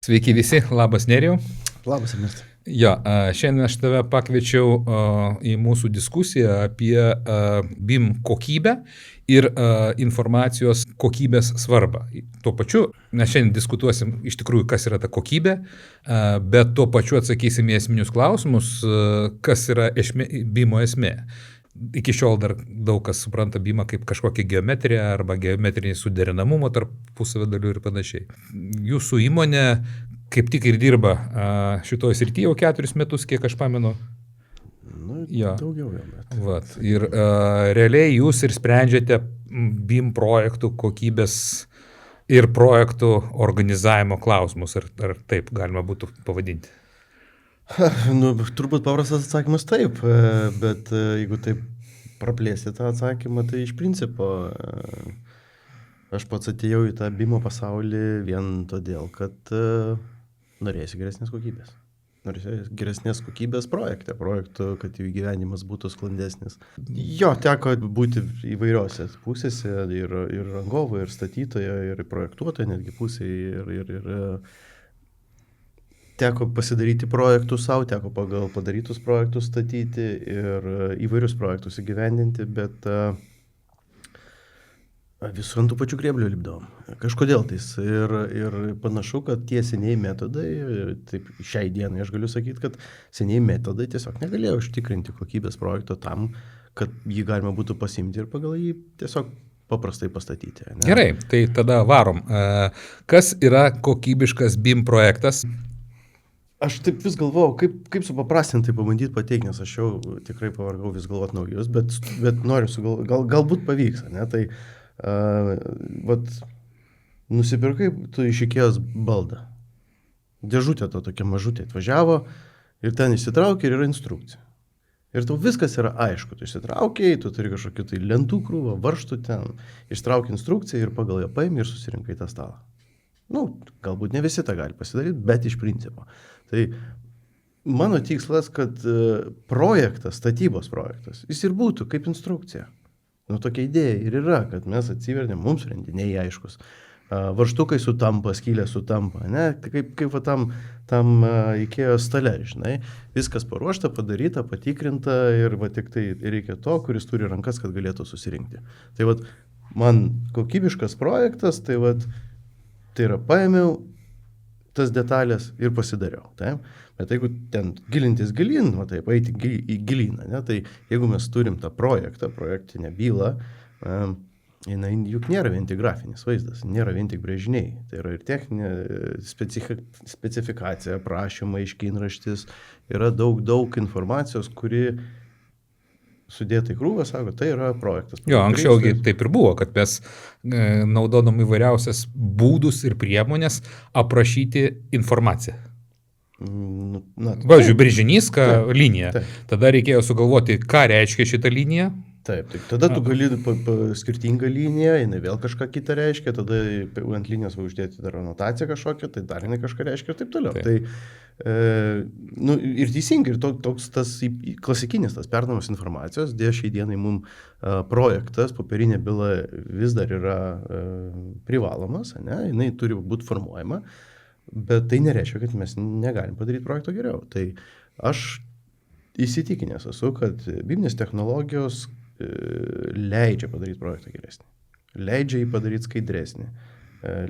Sveiki visi, labas Nerijau. Labas, Ernestai. Jo, šiandien aš tave pakviečiau į mūsų diskusiją apie BIM kokybę ir informacijos kokybės svarbą. Tuo pačiu mes šiandien diskutuosim iš tikrųjų, kas yra ta kokybė, bet tuo pačiu atsakysim į esminius klausimus, kas yra BIM-o esmė. Iki šiol dar daug kas supranta BIM-ą kaip kažkokią geometriją arba geometrinį suderinamumą tarp pusavio dalių ir panašiai. Jūsų įmonė kaip tik ir dirba šitoje srityje jau 4 metus, kiek aš pamenu. Ja. Daugiau jau metų. Vat. Ir realiai jūs ir sprendžiate BIM projektų kokybės ir projektų organizavimo klausimus, ar taip galima būtų pavadinti? Turbūt paprastas atsakymas taip, bet jeigu taip praplėsti tą atsakymą, tai iš principo aš pats atėjau į tą BIM pasaulį vien todėl, kad norėsiu geresnės kokybės. Norėsiu geresnės kokybės projektų, kad jų gyvenimas būtų sklandesnis. Jo, teko būti įvairiose pusėse, ir rangovo, ir statytojo, ir projektuotojo netgi pusėje, ir teko pasidaryti projektus savo, teko pagal padarytus projektus statyti ir įvairius projektus įgyvendinti, bet visų ant tų pačių grėblių lipdavom. Kažkodėl tais. Ir panašu, kad tie seniai metodai, taip šiai dienai aš galiu sakyti, kad seniai metodai tiesiog negalėjo užtikrinti kokybės projekto tam, kad jį galima būtų pasimti ir pagal jį tiesiog paprastai pastatyti. Ne? Gerai, tai tada varom. Kas yra kokybiškas BIM projektas? Aš taip vis galvojau, kaip supaprastintai pabandyti pateikti, nes aš jau tikrai pavargau vis galvoti naujus, bet noriu galbūt pavyks, ne? Tai nusipirkai tu iš IKEA's baldą. Dėžutė to tokia mažutė atvažiavo ir ten išsitraukė ir yra instrukcija. Ir tau viskas yra aišku, tu išsitraukiai, tu turi kažkokį tai lentų krūvą, varžtų ten, ištrauki instrukciją ir pagal ją paimi ir susirinkai tą stalą. Galbūt ne visi tą gali pasidaryti, bet iš principo. Tai mano tikslas, kad projektas, statybos projektas, jis ir būtų kaip instrukcija. Tokia idėja ir yra, kad mes atsivertėm, mums sprendiniai aiškus. Varžtukai sutampa, skylė sutampa, ne? Kaip tam IKEA's stale, žinai. Viskas paruošta, padaryta, patikrinta ir tik tai reikia to, kuris turi rankas, kad galėtų susirinkti. Tai man kokybiškas projektas, tai yra paėmiau tas detalės ir pasidariau. Taip? Bet jeigu ten gilintis gilin, eiti į gilyną, ne? Tai jeigu mes turim tą projektinę bylą, juk nėra vien tik grafinis vaizdas, nėra vien tik brėžiniai. Tai yra ir techninė specifikacija, prašymai, iškinraštis, yra daug informacijos, kuri sudėta į krūvą, sako, tai yra projektas. Jo, anksčiau taip ir buvo, kad mes naudodom įvairiausias būdus ir priemonės aprašyti informaciją. Pavyzdžiui, brėžinys, linija. Taip. Tada reikėjo sugalvoti, ką reiškia šitą liniją. Taip. Tada tu gali skirtingą liniją, jinai vėl kažką kitą reiškia, tada ant linijos uždėti dar anotaciją kažkokią, tai dar jinai kažką reiškia ir taip toliau. Taip. Tai ir teisingai, ir toks tas klasikinis tas perdavimas informacijos, dėl šiai dienai mums projektas, popierinė byla vis dar yra privalomas, ne? Jinai turi būti formuojama, bet tai nereiškia, kad mes negalim padaryti projekto geriau. Tai aš įsitikinęs esu, kad BIM-nės technologijos leidžia padaryti projektą geresnį, leidžia jį padaryti skaidresnį,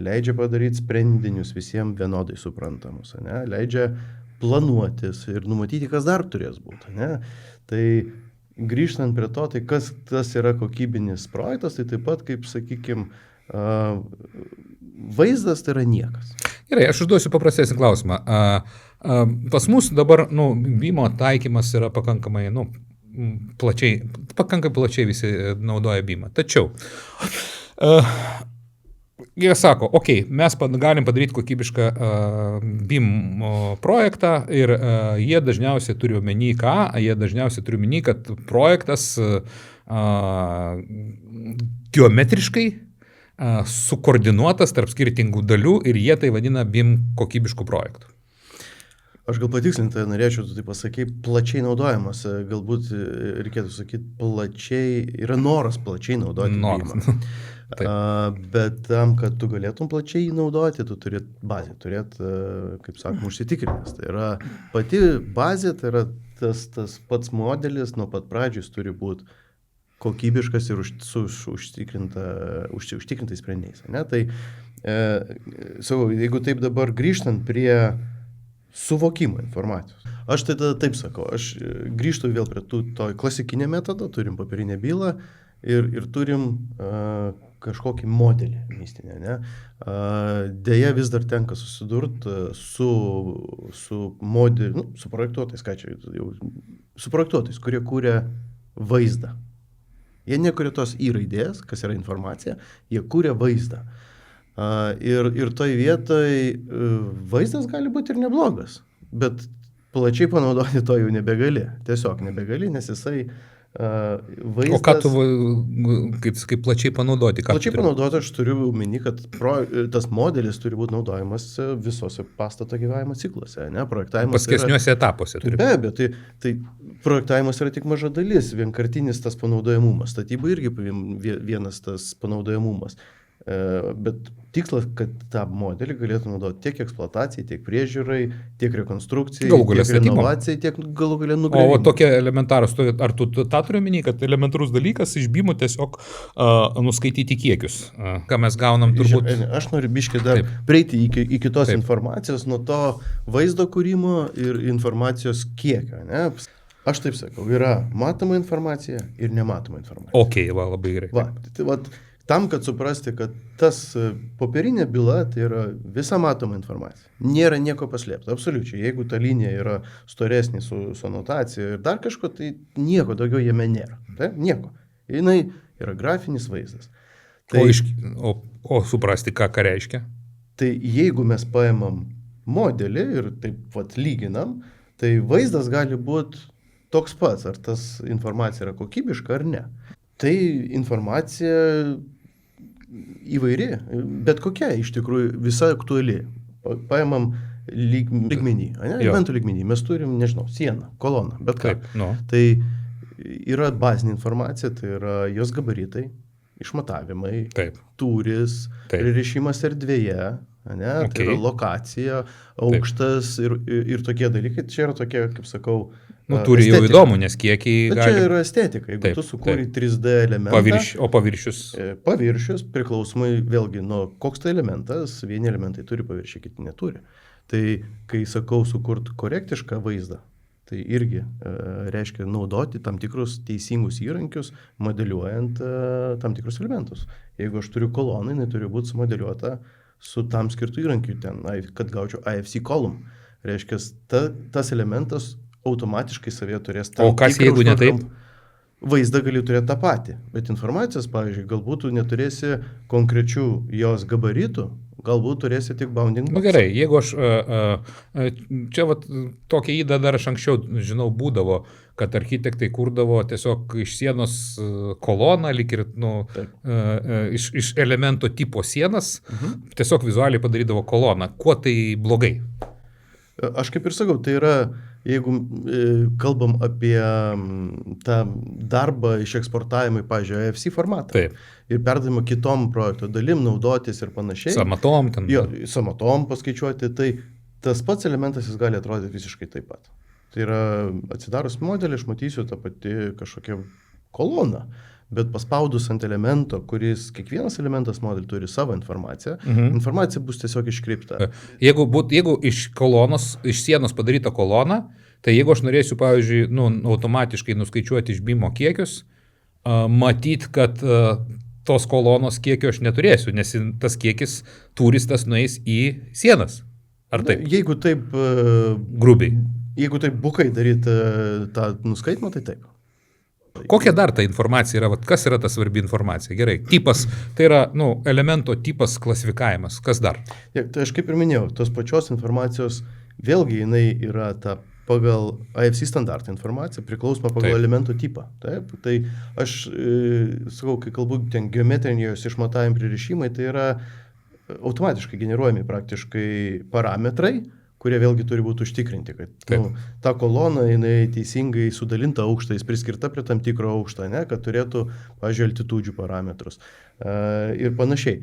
leidžia padaryti sprendinius visiems vienodai suprantamus, ne? Leidžia planuotis ir numatyti, kas dar turės būti. Ne? Tai grįžtant prie to, tai kas tas yra kokybinis projektas, tai taip pat, kaip sakykime, vaizdas tai yra niekas. Gerai, aš užduosiu paprastesnį klausimą. Pas mus dabar BIM taikymas yra pakankamai plačiai visi naudoja BIM. Tačiau jie sako, mes galim padaryti kokybišką BIM projektą ir jie dažniausiai turi omeny ką? Jie dažniausiai turi omeny, kad projektas geometriškai sukoordinuotas tarp skirtingų dalių ir jie tai vadina BIM kokybiškų projektų. Aš gal patikslinti norėčiau, tu tai pasakai, plačiai naudojamas, galbūt reikėtų sakyti, yra noras plačiai naudoti BIM. Bet tam, kad tu galėtum plačiai jį naudoti, tu turėt bazę, kaip sakoma, užsitikrinęs. Tai yra pati bazė, tai yra tas pats modelis, nuo pat pradžių jis turi būti kokybiškas ir su užtikrintais sprendiniais. Ne? Tai, jeigu taip dabar grįžtant prie suvokimo informacijos. Aš tai tada taip sakau, aš grįžtu vėl prie to klasikinio metodo, turim popierinę bylą ir turim kažkokį modelį mistinę. Ne? Deja vis dar tenka susidurti su modeliu, su projektuotais, su projektuotais, kurie kūrė vaizdą. Jie nekuria tos įraidės, kas yra informacija, jie kūrė vaizdą. Ir toj vietoj vaizdas gali būti ir neblogas, bet plačiai panaudoti to jau nebegali. Tiesiog nebegali, nes jisai vaizdas... O ką tu, kaip plačiai panaudoti? Plačiai panaudoti aš turiu omeny, kad tas modelis turi būti naudojamas visose pastato gyvavimo cikluose. Paskesniuose etapuose turi būti. Be abejo, tai projektavimas yra tik maža dalis, vienkartinis tas panaudojamumas. Statyba irgi vienas tas panaudojamumas. Bet tikslas, kad tą modelį galėtų naudoti tiek eksploatacijai, tiek priežiūrai, tiek rekonstrukcijai, tiek renovacijai, tiek galų galę nugriovimui. O tokie elementarūs, ar tu tą turiu omeny, kad elementarus dalykas iš BIM tiesiog nuskaityti kiekius, ką mes gaunam turbūt. Aš noriu biškį dar prieiti iki tos informacijos, nuo to vaizdo kūrimo ir informacijos kiekio. Ne? Aš taip sakau, yra matoma informacija ir nematoma informacija. Ok, labai gerai. Tam, kad suprasti, kad tas popierinė byla, tai yra visa matoma informacija. Nėra nieko paslėpta, absoliučiai. Jeigu ta linija yra storesnė su anotacija ir dar kažko, tai nieko daugiau jame nėra. Tai nieko. Jinai yra grafinis vaizdas. Tai, o suprasti, ką reiškia? Tai jeigu mes paimam modelį ir taip lyginam, tai vaizdas gali būti toks pats, ar tas informacija yra kokybiška ar ne. Tai informacija įvairi, bet kokia iš tikrųjų visa aktuali. Paimam lygmenį, elementų lygmenį. Mes turim, nežinau, sieną, koloną, bet ką. Tai yra bazinė informacija, tai yra jos gabaritai, išmatavimai, tūris, pririšimas erdvėje, tai yra lokacija, aukštas ir tokie dalykai. Čia yra tokie, kaip sakau, turi estetika. Jau įdomu, nes kiekiai gali... Čia yra estetika. Jeigu tu sukūri 3D elementą... O paviršius? Paviršius priklausomai vėlgi nuo koks tai elementas, vieni elementai turi paviršių, kiti neturi. Tai kai sakau sukurt korektišką vaizdą, tai irgi reiškia naudoti tam tikrus teisingus įrankius, modeliuojant tam tikrus elementus. Jeigu aš turiu koloną, jinai turi būti sumodeliuota su tam skirtų įrankių ten, kad gaučiau IFC column. Reiškia, tas elementas automatiškai savie turės tam tikrą... O kas jeigu ne taip? Vaizdą gali turėti tą patį, bet informacijos, pavyzdžiui, galbūt tu neturėsi konkrečių jos gabaritų, galbūt turėsi tik bounding box. Gerai, jeigu aš... Čia tokia įda dar aš anksčiau, žinau, būdavo, kad architektai kurdavo tiesiog iš sienos koloną, lyg ir iš elemento tipo sienas, tiesiog vizualiai padarydavo koloną. Kuo tai blogai? Aš kaip ir sakau, tai yra, jeigu kalbam apie tą darbą iš eksportavimą, pavyzdžiui, AFC formatą ir perdavimą kitom projekto dalim naudotis ir panašiai. Samatom ten. Jo, samatom paskaičiuoti, tai tas pats elementas jis gali atrodyti visiškai taip pat. Tai yra, atsidarus modelį, aš matysiu tą patį kažkokią koloną, bet paspaudus ant elemento, kuris kiekvienas elementas modelį turi savo informaciją, informacija bus tiesiog iškreipta. Jeigu iš sienos padaryta kolona, tai jeigu aš norėsiu, pavyzdžiui, automatiškai nuskaičiuoti iš BIM kiekius, matyt, kad tos kolonos kiekio aš neturėsiu, nes tas kiekis turistas nueis į sienas. Ar taip? Jeigu taip... Grubiai. Jeigu taip bukai daryti tą nuskaitimą, tai taip. Kokia dar ta informacija yra? Kas yra ta svarbi informacija? Gerai, tipas, tai yra elemento tipas klasifikavimas. Kas dar? Tai aš kaip ir minėjau, tos pačios informacijos, vėlgi jinai yra ta pagal AFC standartą informacija, priklausoma pagal elemento tipą. Taip? Tai aš sakau, kai kalbu ten geometrinės išmatavimai pririšimai, tai yra automatiškai generuojami praktiškai parametrai, kurie vėlgi turi būti užtikrinti, kad ta kolona, jinai teisingai sudalinta aukštais, priskirta prie tam tikro aukšto, ne, kad turėtų, pavyzdžiui, altitudžių parametrus ir panašiai.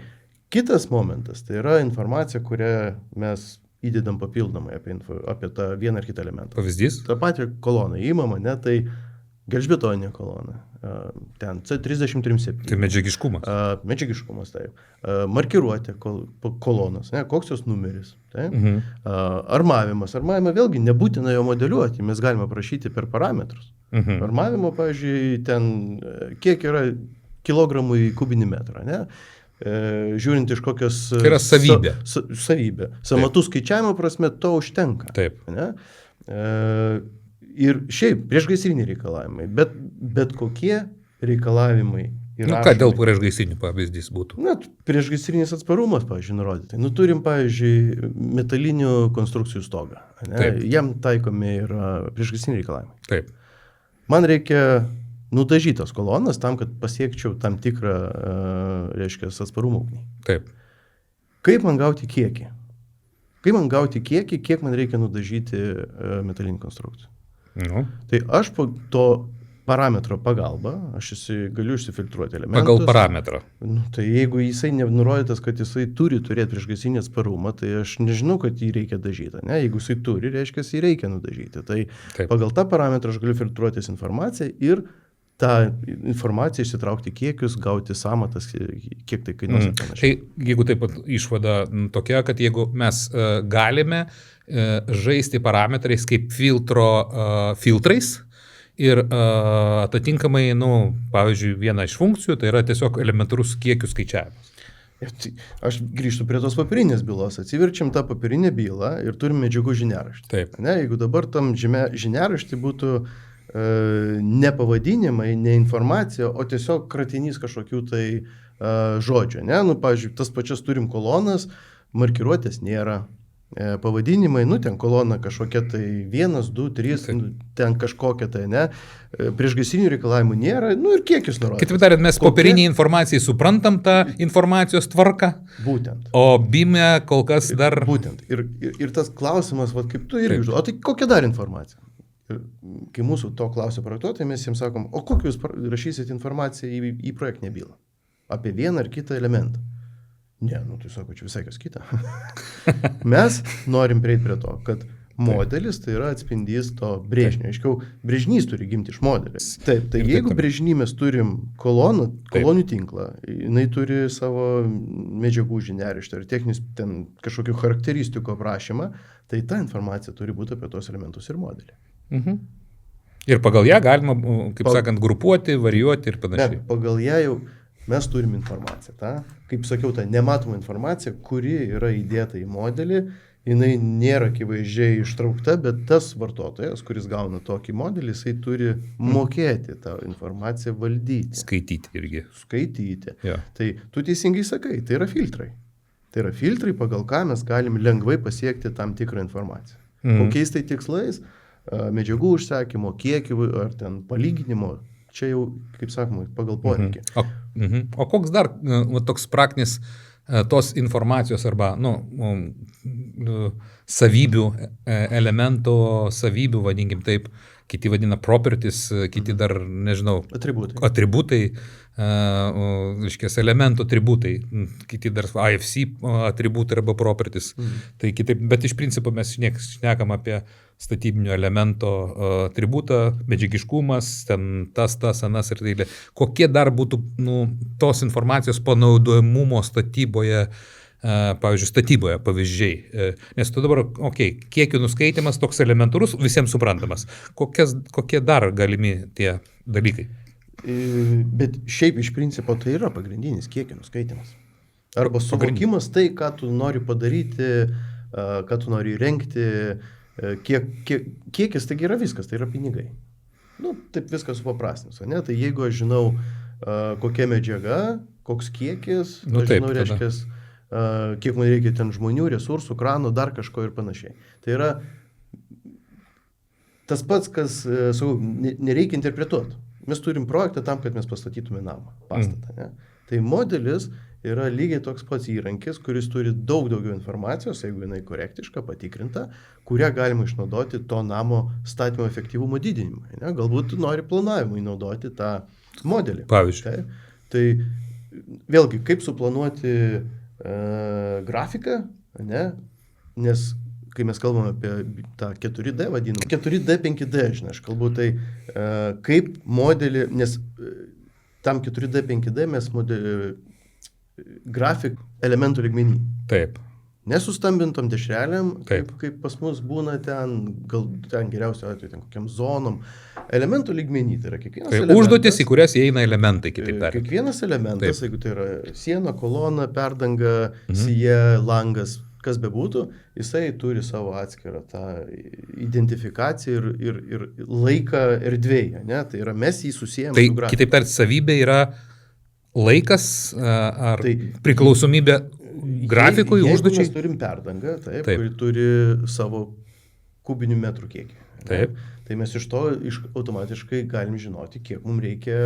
Kitas momentas, tai yra informacija, kurią mes įdedam papildomai apie tą vieną ar kitą elementą. Pavyzdys? Ta pati kolona įmama, ne, tai gelžbetoninė kolona, ten C3037. Tai medžiagiškumas. Medžiagiškumas, taip. Markiruotė kolonos, ne, koks jos numeris. Taip. Armavimas. Armavimą vėlgi nebūtina jo modeliuoti, mes galime prašyti per parametrus. Armavimo, pavyzdžiui, ten kiek yra kilogramų į kubinį metrą, ne? Žiūrint iš kokios... Tai yra savybė. Savybė. Samatų skaičiavimo prasme to užtenka. Taip. Ne? Ir šiaip priešgaisriniai reikalavimai, bet kokie reikalavimai yra... Ką dėl priešgaisrinių pavyzdys būtų? Priešgaisrinis atsparumas, pavyzdžiui, nurodyti. Turim, pavyzdžiui, metalinių konstrukcijų stogą. Jam taikomi yra priešgaisriniai reikalavimai. Taip. Man reikia nudažytas kolonas tam, kad pasiekčiau tam tikrą, reiškia, atsparumą ugniai. Taip. Kaip man gauti kiekį? Kiek man reikia nudažyti metalinių konstrukcijų? Tai aš po to parametro pagalba, galiu išsifiltruoti elementus. Pagal parametrą. Tai jeigu jisai nenurodytas, kad jisai turi turėti priešgaisrinį atsparumą, tai aš nežinau, kad jį reikia dažyti. Ne? Jeigu jisai turi, reiškia, jį reikia nudažyti. Tai Taip. Pagal tą parametrą aš galiu filtruotis informaciją ir tą informaciją išsitraukti kiekius, gauti sąmatas, kiek tai kainuos. Tai jeigu taip pat išvada tokia, kad jeigu mes galime žaisti parametrais kaip filtrais ir atitinkamai, pavyzdžiui, viena iš funkcijų, tai yra tiesiog elementarus kiekių skaičiavimas. Aš grįžtu prie tos papirinės bylos, atsiverčiam tą papirinę bylą ir turim medžiagų žiniaraštį. Taip. Ne, jeigu dabar tam žiniaraštį būtų ne pavadinimai, ne informacija, o tiesiog kratinys kažkokių tai žodžių. Ne? Pavyzdžiui, tas pačias turim kolonas, markiruotės nėra, pavadinimai, ten kolona kažkokia tai 1, 2, 3, ten kažkokia tai, ne, priešgaisrinių reikalavimų nėra, ir kiekis nurodytas. Kitaip tariant, mes popieriniai informacijai suprantam tą informacijos tvarką, būtent. O BIM-e kol kas dar... Būtent. Ir tas klausimas, kaip tu irgi užduoji, o tai kokia dar informacija? Ir kai mūsų to klausia projektuotojai, mes jiems sakom, o kokiu jūs rašysit informaciją į projektinę bylą? Apie vieną ar kitą elementą. Ne, tai sako, čia visai kas kita. Mes norim prieiti prie to, kad modelis tai yra atspindys to brėžinio. Aiškiau, brėžinys turi gimti iš modelės. Taip, tai jeigu brėžinį mes turim kolonių tinklą, jinai turi savo medžiagų žiniaraštį ir techninis ten kažkokių charakteristikų aprašymą, tai ta informacija turi būti apie tos elementus ir modelį. Ir pagal ją galima, kaip sakant, grupuoti, varijuoti ir panašiai. Pagal ją jau mes turim informaciją. Kaip sakiau, ta nematoma informacija, kuri yra įdėta į modelį, jinai nėra akivaizdžiai ištraukta, bet tas vartotojas, kuris gauna tokį modelį, jisai turi mokėti tą informaciją valdyti. Skaityti irgi. Ja. Tai tu teisingai sakai, tai yra filtrai. Tai yra filtrai, pagal ką mes galim lengvai pasiekti tam tikrą informaciją. Kokiais tai tikslais, medžiagų užsakymo, kiekį ar ten palyginimo, čia jau, kaip sakoma, pagal poreikį. O koks dar toks praktinis tos informacijos arba savybių, elemento savybių, vadinkim taip, kiti vadina properties, kiti dar, nežinau, atributai, elemento atributai, kiti dar IFC atributai arba properties. Tai kitaip, bet iš principo mes šnekam apie statybinio elemento atributą, medžiagiškumas, ten tas, anas ir tai. Kokie dar būtų tos informacijos panaudojamumo statyboje, pavyzdžiui, statyboje pavyzdžiai. Nes tu dabar, kiekių nuskaitimas toks elementarus, visiems suprantamas. Kokie dar galimi tie dalykai? Bet šiaip iš principo tai yra pagrindinis kiekių nuskaitimas. Arba suvokimas tai, ką tu nori padaryti, ką tu nori įrengti, kiekis taigi yra viskas, tai yra pinigai. Taip viskas supaprastinus, ne? Tai jeigu aš žinau, kokia medžiaga, koks kiekis, aš žinau, reiškia, kiek man reikia ten žmonių, resursų, kranų, dar kažko ir panašiai. Tai yra tas pats, kas, nereikia interpretuoti. Mes turim projektą tam, kad mes pastatytume namą, pastatą. Ne? Tai modelis yra lygiai toks pats įrankis, kuris turi daug daugiau informacijos, jeigu jinai korektiška, patikrinta, kurią galima išnaudoti to namo statymo efektyvumo didinimui. Ne? Galbūt tu nori planavimui naudoti tą modelį. Pavyzdžiui. Tai vėlgi, kaip suplanuoti grafiką, ne? Nes kai mes kalbame apie tą 4D vadinamą, 4D, 5D, žinai, aš kalbu tai kaip modelį, nes tam 4D, 5D mes grafik elementų lygmenį. Taip. Nesustambintom dešrelėm, Taip. kaip pas mus būna ten, gal ten geriausio atveju, ten kokiam zonom. Elementų lygmenį, tai yra kiekvienas elementas. Užduotis, į kurias įeina elementai, kitaip tariant. Kiekvienas elementas, jeigu tai yra siena, kolona, perdanga, sija, langas, kas bebūtų, jisai turi savo atskirą tą identifikaciją ir laiką erdvėje, ne? Tai yra mes jį susijęm tai, su grafiku. Kitaip tariant, savybė yra laikas ar priklausomybė grafikui, užduočiai? Mes turim perdangą, taip. Kuri turi savo kubinių metrų kiekį. Taip. Tai mes iš to automatiškai galim žinoti, kiek mums reikia,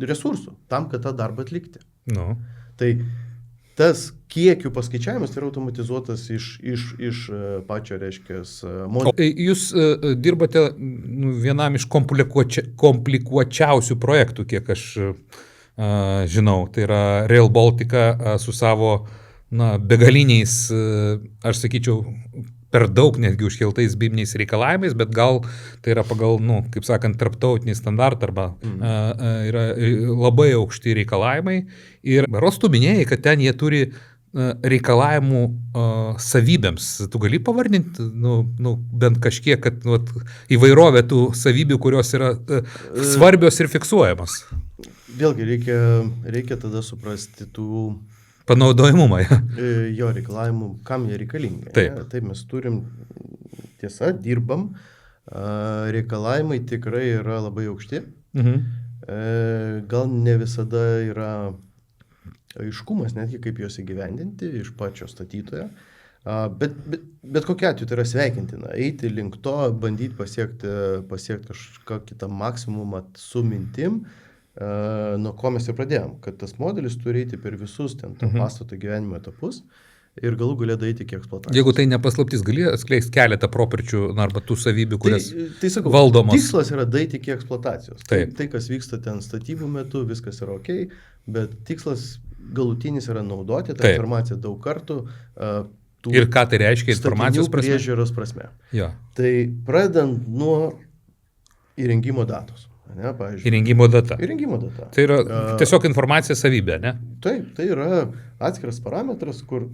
resursų tam, kad tą darbą atlikti. Nu. Tai tas kiekių paskaičiavimas yra automatizuotas iš pačio, modelio. Jūs dirbate vienam iš komplikuočiausių projektų, kiek aš žinau. Tai yra Rail Baltica su savo begaliniais, aš sakyčiau, per daug netgi užkeltais BIM-niais reikalavimais, bet gal tai yra pagal, kaip sakant, tarptautinį standartą arba yra labai aukšti reikalavimai. Ir Rostu minėjai, kad ten jie turi reikalavimų savybėms. Tu gali pavardinti, bent kažkiek, kad įvairovė tų savybių, kurios yra svarbios ir fiksuojamos. Vėlgi reikia tada suprasti tų panaudojimumą. Jo reikalavimų, kam jie reikalingi. Taip. Taip mes turim, tiesa, dirbam, reikalavimai tikrai yra labai aukšti. Gal ne visada yra aiškumas, netgi kaip juos įgyvendinti iš pačio statytojo. Bet kokia atveju tai yra sveikintina. Eiti link to, bandyti pasiekti kažką kitą maksimumą su mintim, nuo ko mes ir pradėjom, kad tas modelis turi eiti per visus ten to pastato gyvenimo etapus ir galų galėtų eiti iki eksploatacijos. Jeigu tai nepaslaptis, gali atskleisti keletą properčių arba tų savybių, kurias sakau, valdomos. Tikslas yra daeiti iki eksploatacijos. Taip. Tai, kas vyksta ten statybų metu, viskas yra ok, bet tikslas galutinis yra naudoti tą informaciją daug kartų. Ir ką tai reiškia informacijos prasme? Priežiūros prasme. Jo. Tai pradedant nuo įrengimo datos. Ne, įrengimo data. Įrengimo data. Tai yra tiesiog informacija savybė, ne? Taip, tai yra atskiras parametras, kur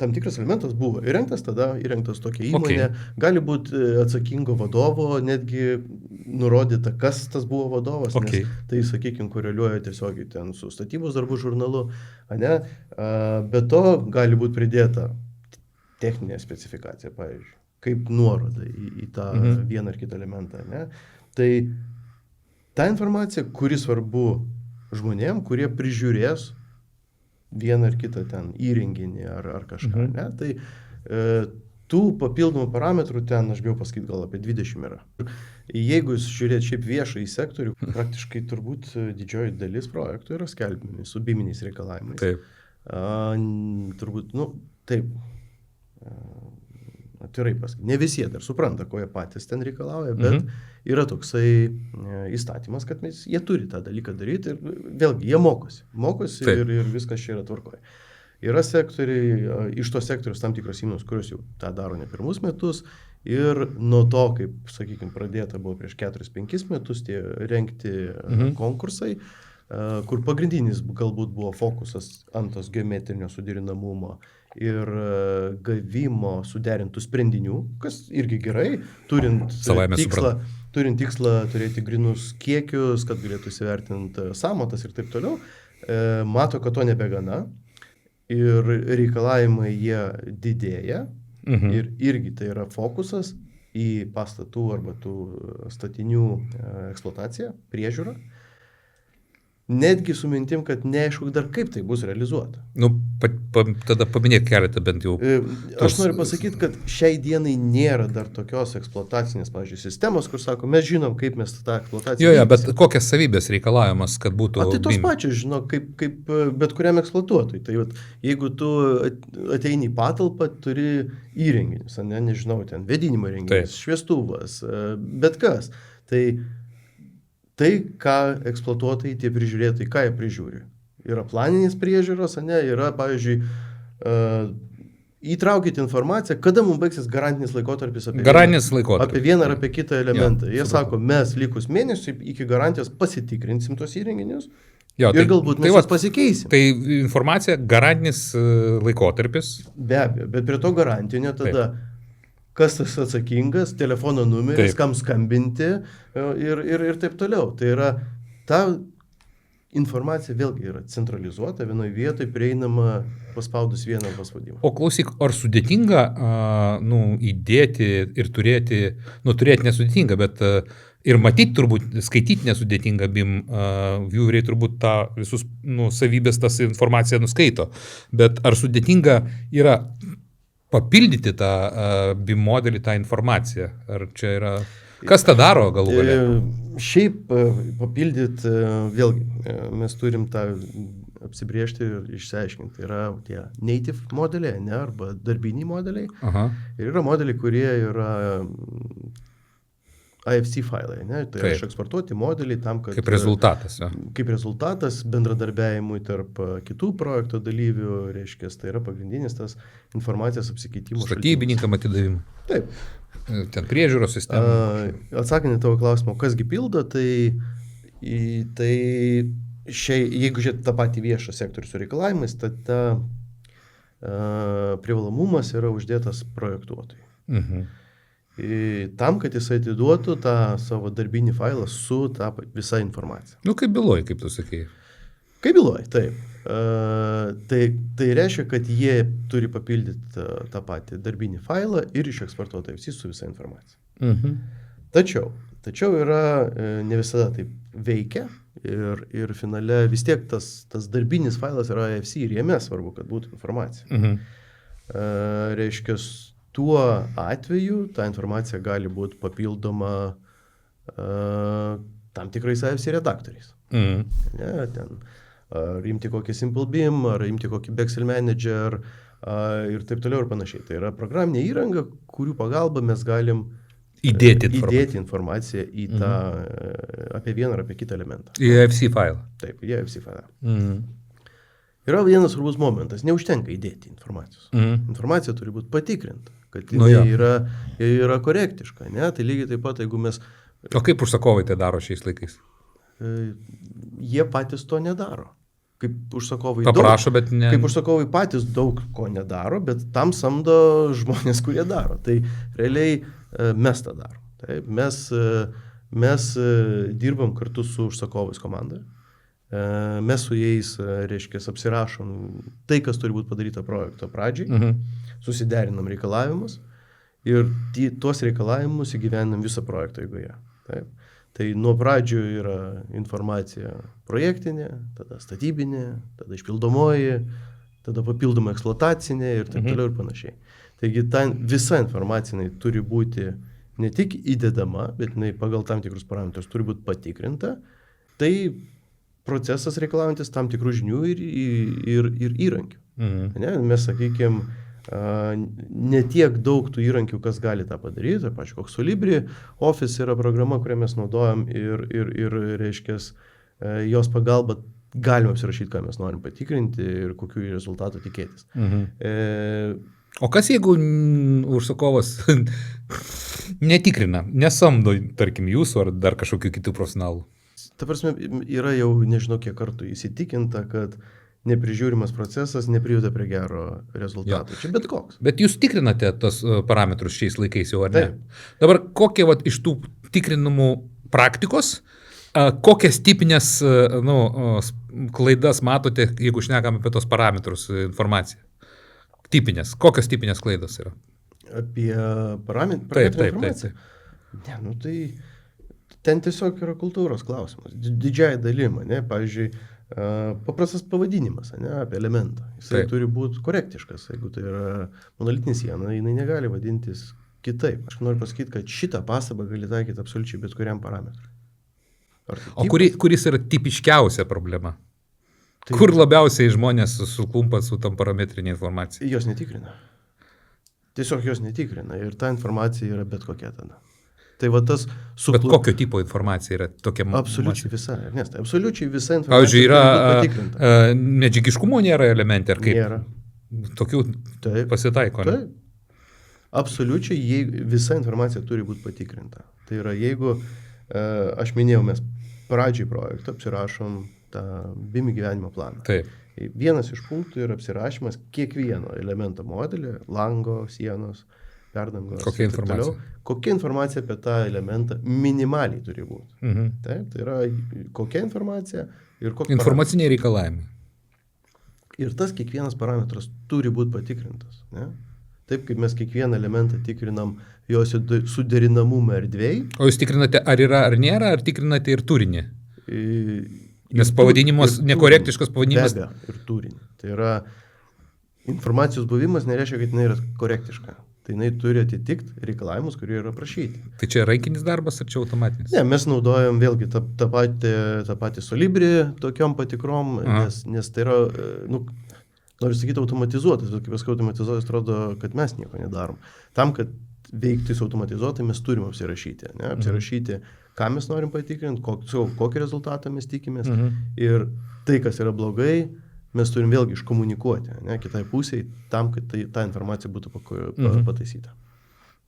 tam tikras elementas buvo įrengtas, tada įrengtas tokia įmonė, gali būti atsakingo vadovo, netgi nurodyta, kas tas buvo vadovas, nes tai, sakykime, koreliuoja tiesiogiai ten su statybos darbų žurnalu, ne? Be to gali būti pridėta techninė specifikacija, pavyzdžiui, kaip nuoroda į tą vieną ar kitą elementą, ne? Tai ta informacija, kuri svarbu žmonėm, kurie prižiūrės vieną ar kitą ten įrenginį ar kažką, ne? Tai tų papildomų parametrų ten, aš bijau pasakyti, gal apie 20 yra. Jeigu jūs žiūrėt šiaip viešą į sektorių, praktiškai turbūt didžioji dalis projektų yra skelbiami su BIM-iniais reikalavimais. Taip. Turbūt, taip. Atvirai pasakyti. Ne visi dar supranta, ko jie patys ten reikalauja, bet yra toksai įstatymas, kad jie turi tą dalyką daryti ir vėlgi jie mokosi ir viskas čia yra tvarkoje. Yra sektoriai, iš to sektorius tam tikros įmonės, kurios jau tą daro ne pirmus metus ir nuo to, kaip, sakykime, pradėta buvo prieš 4-5 metus tie rengti konkursai, kur pagrindinis galbūt buvo fokusas ant tos geometrinio suderinamumo ir gavimo suderintų sprendinių, kas irgi gerai, turint tikslą turėti grinus kiekius, kad galėtų įsivertinti sąmatas ir taip toliau, mato, kad to nebegana ir reikalavimai jie didėja ir irgi tai yra fokusas į pastatų arba tų statinių eksploataciją, priežiūrą. netgi su mintim, kad neaišku dar kaip tai bus realizuota. Nu, tada paminėk keletą bent jau. Aš noriu pasakyti, kad šiai dienai nėra dar tokios eksploatacinės, pavyzdžiui, sistemos, kur sako, mes žinom, kaip mes tą eksploataciją. Jo, bet kokias savybės reikalavimas, kad būtų... Tai tos pačios, žinau, kaip bet kuriam eksploatuotojui. Tai vat, jeigu tu ateini į patalpą, turi įrenginius, nežinau, ten vėdinimo įrenginys, šviestuvas, bet kas. Tai, ką eksploatuotojai, tie prižiūrėtojai, ką jie prižiūri. Yra planinės priežiūros, yra, pavyzdžiui, įtraukite informaciją, kada mums baigsis garantinis laikotarpis apie vieną ar apie kitą elementą. Jie sako, mes likus mėnesiui iki garantijos pasitikrinsim tos įrenginius ir galbūt mes juos pasikeisim. Tai informacija, garantinis laikotarpis. Be abejo, bet prie to garantinio tada... kas tas atsakingas, telefono numeris, kam skambinti ir taip toliau. Tai yra, ta informacija vėlgi yra centralizuota, vienoje vietoje prieinama paspaudus vieną paspaudimą. O klausyk, ar sudėtinga įdėti ir turėti nesudėtinga, bet ir matyti turbūt, skaityti nesudėtinga BIM, vieweriai turbūt tą visus savybės tas informaciją nuskaito, bet ar sudėtinga yra papildyti tą BIM modelį, tą informaciją? Ar čia yra... Kas tą daro galų gale? Šiaip papildyti, vėlgi, mes turim tą apsibriežti ir išsiaiškinti. Yra tie native modeliai, arba darbiniai modeliai. Aha. Ir yra modeliai, kurie yra AFC failai, tai yra išeksportuoti modeliai tam, kad... Kaip rezultatas. Ja. Kaip rezultatas bendradarbiavimui tarp kitų projekto dalyvių, reiškia, tai yra pagrindinis tas informacijos apsikeitimo šaltinis. Statybininkam atidavimą. Taip. Ten priežiūros sistema. Atsakant į tavo klausimą, kasgi pildo, tai jeigu žiūrėti tą patį viešą sektorių su reikalavimais, tada privalomumas yra uždėtas projektuotojui. Mhm. Tam, kad jis atiduotų tą savo darbinį failą su tą visą informaciją. Kaip byloj, kaip tu sakei. Kaip byloj, taip. Tai reiškia, kad jie turi papildyti tą patį darbinį failą ir išeksportuoti visi su visą informacija. Mhm. Tačiau yra ne visada taip veikia ir finale vis tiek tas darbinis failas yra AFC ir jame svarbu, kad būtų informacija. Mhm. Reiškia, tuo atveju ta informacija gali būti papildoma tam tikrais AFC redaktoriais. Ten, ar imti kokį Simple BIM, ar imti kokį Bexel Manager ir taip toliau ir panašiai. Tai yra programinė įranga, kurių pagalba mes galim įdėti informaciją į tą apie vieną ar apie kitą elementą. Į AFC failą. Taip, į AFC failą. Yra vienas svarbus momentas, neužtenka įdėti informacijos. Informacija turi būti patikrinta, kad yra korektiška. Tai lygiai taip pat, jeigu mes... O kaip užsakovai tai daro šiais laikais? Jie patys to nedaro. Kaip užsakovai paprašo, bet ne... Kaip užsakovai patys daug ko nedaro, bet tam samdo žmonės, kurie daro. Tai realiai mes tą darom. Taip, mes dirbam kartu su užsakovais komanda. Mes su jais, reiškia, apsirašom tai, kas turi būti padaryta projekto pradžiai, susiderinam reikalavimus ir tuos reikalavimus įgyvenam visą projekto eigoje. Taip. Tai nuo pradžių yra informacija projektinė, tada statybinė, tada išpildomoji, tada papildoma eksploatacinė ir taip toliau ir panašiai. Taigi visa informacija turi būti ne tik įdedama, bet pagal tam tikrus parametrus turi būti patikrinta. Tai procesas reikalaujantis tam tikrų žinių ir įrankių. Mes, sakykime, ne tiek daug tų įrankių, kas gali tą padaryti. Pavyzdžiui, koks Solibri Office yra programa, kurią mes naudojam ir reiškia, jos pagalba galime apsirašyti, ką mes norim patikrinti ir kokių rezultatų tikėtis. O kas jeigu užsakovas netikrina, nesamdo, tarkim, jūsų ar dar kažkokių kitų profesionalų? Ta prasme, yra jau nežinau kiek kartų įsitikinta, kad neprižiūrimas procesas neprijuda prie gero rezultato. Čia bet koks. Bet jūs tikrinate tos parametrus šiais laikais jau, ar ne? Dabar kokie iš tų tikrinimų praktikos, kokias tipinės klaidas matote, jeigu šnekam apie tos parametrus informaciją? Tipinės. Kokios tipinės klaidos yra? Apie parametrų informaciją? Taip. Ne, ten tiesiog yra kultūros klausimas. Didžiai dalim, ne, pavyzdžiui, paprastas pavadinimas, ne, apie elementą. Jisai turi būti korektiškas. Jeigu tai yra monolitinė siena, jinai negali vadintis kitaip. Aš noriu pasakyti, kad šitą pastabą gali taikyti absoliučiai bet kuriam parametrui. O kuris yra tipiškiausia problema? Tai kur labiausiai žmonės suklumpa su tam parametrinė informacija? Jos netikrina. Tiesiog jos netikrina ir ta informacija yra bet kokia tada. Tai va tas Bet kokio tipo informacija yra tokia? Absoliučiai visa, Ernestai. Absoliučiai visa informacija. Pavyzdžiui, yra medžiagiškumo nėra elementai, ar kaip? Nėra. Tokių pasitaiko, ne? Taip. Absoliučiai visa informacija turi būti patikrinta. Tai yra, jeigu, aš minėjau, mes pradžiai projektą apsirašom tą BIM gyvenimo planą. Taip. Vienas iš punktų yra apsirašymas kiekvieno elemento modelį, lango, sienos, perdangos. Kokia informacija? Kokia informacija apie tą elementą minimaliai turi būti. Taip, tai yra kokia informacija ir kokia informaciniai reikalavimai. Ir tas kiekvienas parametras turi būti patikrintas. Ne? Taip, kaip mes kiekvieną elementą tikrinam jo suderinamumą erdvėj. O jūs tikrinate, ar yra, ar nėra, ar tikrinate ir turinį? Nes pavadinimas, nekorektiškas pavadinimas. Be abejo, ir turinį. Tai yra informacijos buvimas nereiškia, kad jinai yra korektiška. Tai jinai turi atitikti reikalavimus, kurie yra prašyti. Tai čia rankinis darbas ar čia automatinis? Ne, mes naudojam vėlgi tą patį Solibri tokiom patikrom, nes tai yra, noriu sakyti, automatizuotas, bet kaip paskui automatizuotas, atrodo, kad mes nieko nedarom. Tam, kad veikti su automatizuotai, mes turime apsirašyti. Ne? Apsirašyti, ką mes norim patikrinti, kokį rezultatą mes tikimės. Ir tai, kas yra blogai, mes turim vėlgi iškomunikuoti, ne, kitai pusiai, tam, kad ta informacija būtų pataisyta.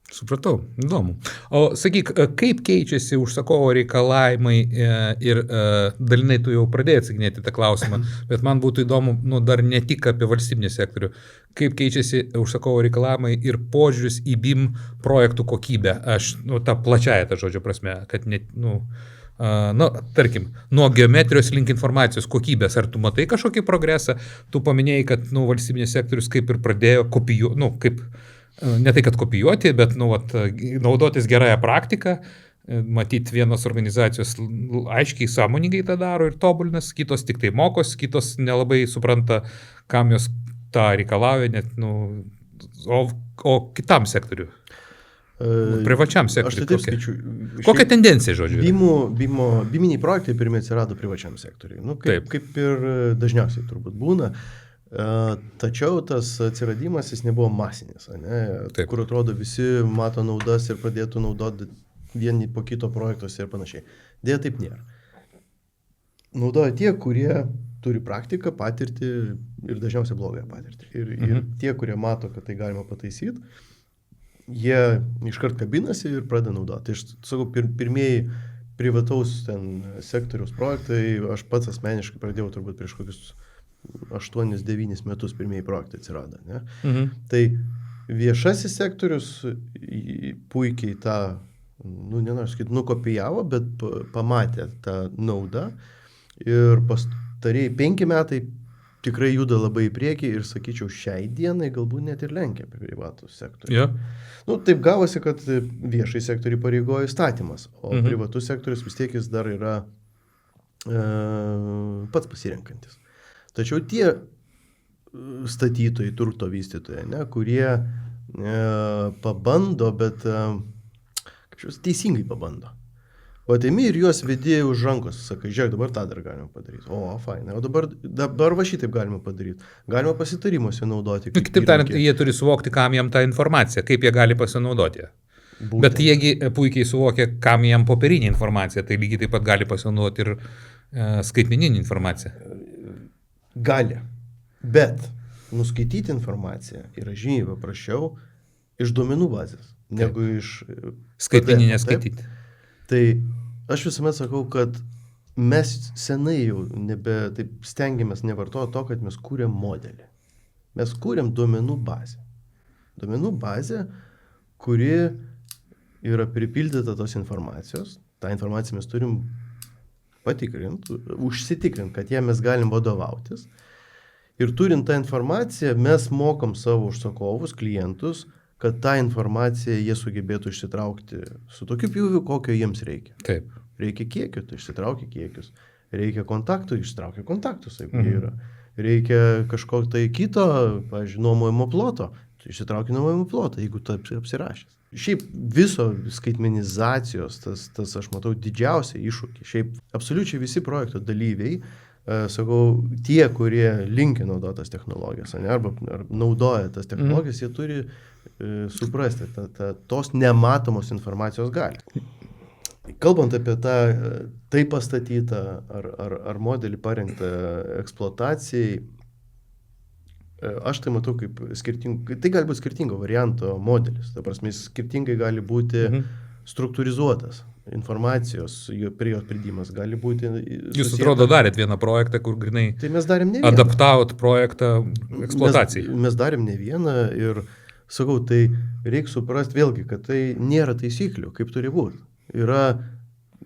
Supratau, įdomu. O sakyk, kaip keičiasi užsakovo reikalavimai ir dalinai tu jau pradėjai atsakinėti tą klausimą, bet man būtų įdomu, dar ne tik apie valstybinį sektorių, kaip keičiasi užsakovo reikalavimai ir požiūris į BIM projektų kokybę. Aš, tą plačiąją tą žodžio prasme, kad net, tarkim, nuo geometrijos link informacijos kokybės, ar tu matai kažkokį progresą, tu paminėjai, kad valstybinis sektorius kaip ir pradėjo kopijuoti, ne tai, kad kopijuoti, bet naudotis gerąją praktiką, matyti vienos organizacijos aiškiai sąmoningai tą daro ir tobulinas, kitos tik tai mokos, kitos nelabai supranta, kam jos tą reikalauja, net, o kitam sektoriu. Privačiam sektoriui. Aš tai taip skaičiu. Kokia tendencija, žodžiu? BIMiniai projektai pirmie atsirado privačiam sektoriui. Kaip ir dažniausiai turbūt būna. Tačiau tas atsiradimas jis nebuvo masinis, kur atrodo visi mato naudas ir pradėtų naudoti vieni po kito projektuose ir panašiai. Deja, taip nėra. Naudoja tie, kurie turi praktiką, patirtį ir dažniausiai blogąją patirtį. Ir tie, kurie mato, kad tai galima pataisyti, jie iškart kabinasi ir pradeda naudoti. Tai aš sakau, pirmieji privataus sektoriaus projektai, aš pats asmeniškai pradėjau turbūt prieš kokius 8-9 metus pirmieji projektai atsirado. Ne? Tai viešasis sektorius puikiai tą, nenoriu sakyti, nukopijavo, bet pamatė tą naudą ir pastarėjai 5 metai tikrai juda labai į priekį ir, sakyčiau, šiai dienai galbūt net ir lenkia privatų sektorių. Yeah. Taip gavosi, kad viešai sektorių pareigoja įstatymas, o privatus sektorius vis tiek jis dar yra pats pasirenkantis. Tačiau tie statytojai, turto vystytojai, kurie pabando, bet teisingai pabando. O ateimi ir juos vedėjai už rankos, sakai, žiūrėk, dabar tą dar galima padaryti. O, fainai, o dabar va šitaip galima padaryti. Galima pasitarimuose naudoti. Kitaip tariant, jie turi suvokti, kam jam tą informaciją, kaip jie gali pasinaudoti. Būtent. Bet jiegi puikiai suvokia, kam jam popierinė informacija, tai lygiai taip pat gali pasinaudoti ir skaitmeninė informacija. Gali, bet nuskaityti informaciją yra žymiai paprasčiau iš duomenų bazės, negu iš skaitmeninė skaityti. Tai aš visuomet sakau, kad mes senai jau taip stengiamės nevartoti to, kad mes kūrėm modelį. Mes kūrėm duomenų bazę. Duomenų bazę, kuri yra pripildyta tos informacijos. Ta informacija mes turim patikrinti, užsitikrinti, kad ją mes galim vadovautis. Ir turint tą informaciją, mes mokom savo užsakovus, klientus, kad tą informaciją jie sugebėtų išsitraukti su tokiu pjūviu, kokio jiems reikia. Taip. Reikia kiekių, tu išsitrauki kiekius. Reikia kontaktų, išsitrauki kontaktus, jeigu jie yra. Reikia kažkokio tai kito, pavyzdžiui, nuomojimo ploto, tu išsitrauki nuomojimo plotą, jeigu tu apsirašęs. Šiaip viso skaitmenizacijos, tas aš matau didžiausią iššūkį. Šiaip absoliučiai visi projekto dalyviai, sakau, tie, kurie linkia naudotas technologijas, arba naudoja tas technologijas, jie turi suprasti tos nematomos informacijos gali. Kalbant apie tą taip pastatytą ar modelį parengtą eksploatacijai, aš tai matau kaip tai gali būti skirtingo varianto modelis. Ta prasme, jis skirtingai gali būti struktūrizuotas. Informacijos prie jo pridimas gali būti... Jūs atrodo darėt vieną projektą, kur grinai tai mes darėm ne vieną. Adaptavot projektą eksploatacijai. Mes darėm ne vieną ir sakau, tai reikia suprasti vėlgi, kad tai nėra taisyklių, kaip turi būti. Yra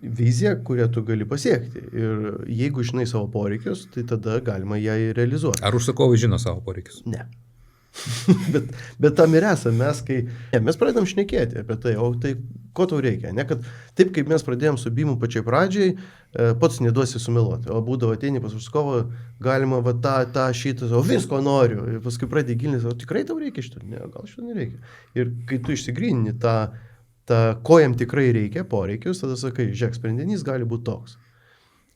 vizija, kurią tu gali pasiekti. Ir jeigu žinai savo poreikius, tai tada galima ją realizuoti. Ar užsakovai žino savo poreikius? Ne. bet tam ir esame mes pradedam šnekėti apie tai, o tai ko tau reikia, ne, kad taip kaip mes pradėjom su BIM pačiai pradžiai, pats neduosi sumeluoti, o būdavo ateini pas užsakovą, galima va tą šitą, o visko noriu, ir paskui pradėjai gilintis, o tikrai tau reikia šito, ne, gal šito nereikia. Ir kai tu išsigrynini ko jam tikrai reikia, poreikius, tada sakai, žiūrėk, sprendinys gali būti toks.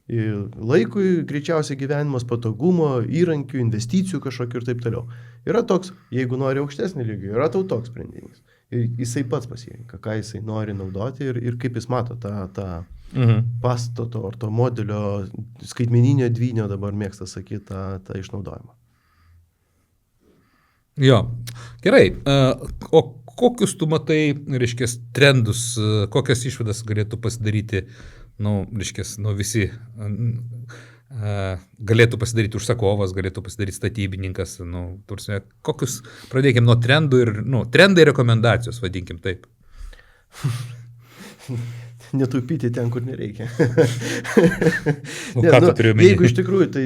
Ir laikui, greičiausiai gyvenimas, patogumo, įrankių, investicijų kažkokių ir taip toliau. Yra toks, jeigu nori aukštesnį lygį, yra tau toks sprendinys. Ir jisai pats pasirinka, ką jisai nori naudoti ir kaip jis mato tą pastato ar to modelio skaitmeninio dvynio, dabar mėgsta sakyti, tą išnaudojimą. Jo, gerai. O kokius tu matai, reiškia, trendus, kokias išvadas galėtų pasidaryti, reiškia, visi galėtų pasidaryti užsakovas, galėtų pasidaryti statybininkas, kokius, pradėkime nuo trendų ir, trendai rekomendacijos, vadinkim taip. Netaupyti ten, kur nereikia. Ką tu turiu omeny? Jeigu iš tikrųjų, tai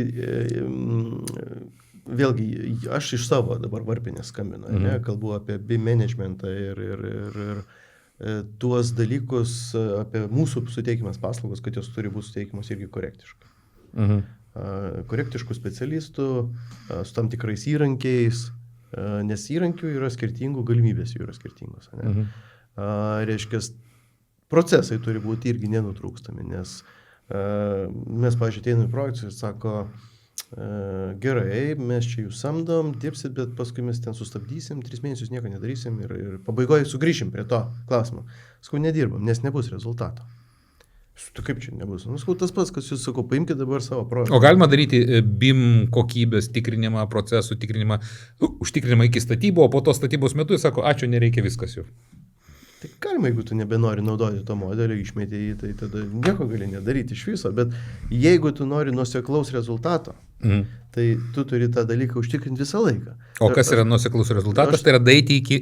vėlgi, aš iš savo dabar varpinės skambinu, kalbu apie BIM managementą ir tuos dalykus, apie mūsų suteikimas paslaugos, kad jos turi būti suteikimas irgi korektiškai. Korektiškų specialistų, su tam tikrais įrankiais, nes įrankių yra skirtingų, galimybės jų yra skirtingos. Reiškia, procesai turi būti irgi nenutrūkstami, nes mes, pavyzdžiui, ateiname į projektus ir sako, gerai, mes čia jūs samdom, dirbsit, bet paskui mes ten sustabdysim, 3 mėnesius nieko nedarysim ir pabaigoje sugrįšim prie to klausimo. Sakau, nedirbam, nes nebus rezultato. Tu kaip čia nebus? Sakau, tas pats, kas jūs sakau, paimkite dabar savo projektą. O galima daryti BIM kokybės tikrinimą, procesų tikrinimą, užtikrinimą iki statybų, o po to statybos metu jis sako, ačiū, nereikia viskas jau. Tai galima, jeigu tu nebenori naudoti to modelio, išmeti jį, tai tada nieko gali nedaryti iš viso, bet jeigu tu nori nuoseklaus rezultato, tai tu turi tą dalyką užtikrinti visą laiką. O kas yra nuoseklus rezultatas? Tai yra daeiti iki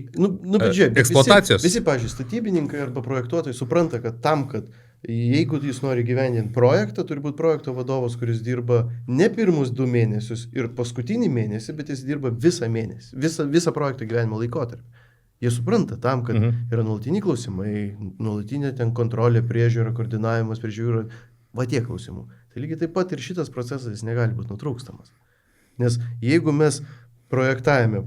eksploatacijos. Visi, pavyzdžiui, statybininkai arba projektuotojai supranta, kad kad jeigu jis nori gyvendinti projektą, turi būti projekto vadovas, kuris dirba ne pirmus 2 mėnesius ir paskutinį mėnesį, bet jis dirba visą mėnesį, visą projekto gyvenimo laikotarpį. Jie supranta tam, kad yra nuolatiniai klausimai, nuolatinė ten kontrolė, priežiūra, koordinavimas, priežiūra, va tie klausimų. Tai lygiai taip pat ir šitas procesas negali būti nutrūkstamas. Nes jeigu mes projektavime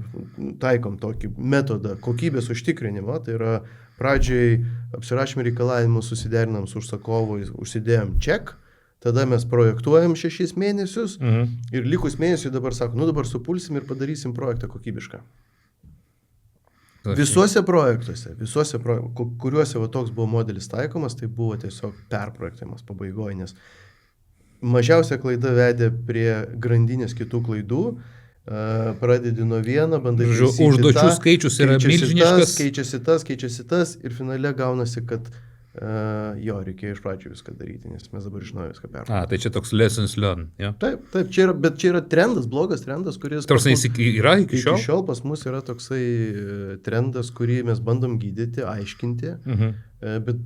taikom tokį metodą kokybės užtikrinimo, tai yra pradžiai apsirašėme reikalavimus, susiderinam su užsakovu, užsidėjom check, tada mes projektuojam 6 mėnesius ir likus mėnesiui dabar sako, dabar supulsim ir padarysim projektą kokybišką. Visuose projektuose, kuriuose toks buvo modelis taikomas, tai buvo tiesiog perprojektavimas pabaigoje, nes mažiausia klaida vedė prie grandinės kitų klaidų, pradedi nuo vieno, bandai taisyti užduočių skaičius yra milžiniškas. Keičiasi tas ir finale gaunasi, kad reikėjo iš pradžių viską daryti, nes mes dabar iš naujo viską perprojektuojame. Tai čia toks lessons learned, ja? Taip, bet čia yra trendas, blogas trendas, kuris... Tarsi jis yra iki šiol? Iki šiol pas mus yra toksai trendas, kurį mes bandom gydyti, aiškinti, bet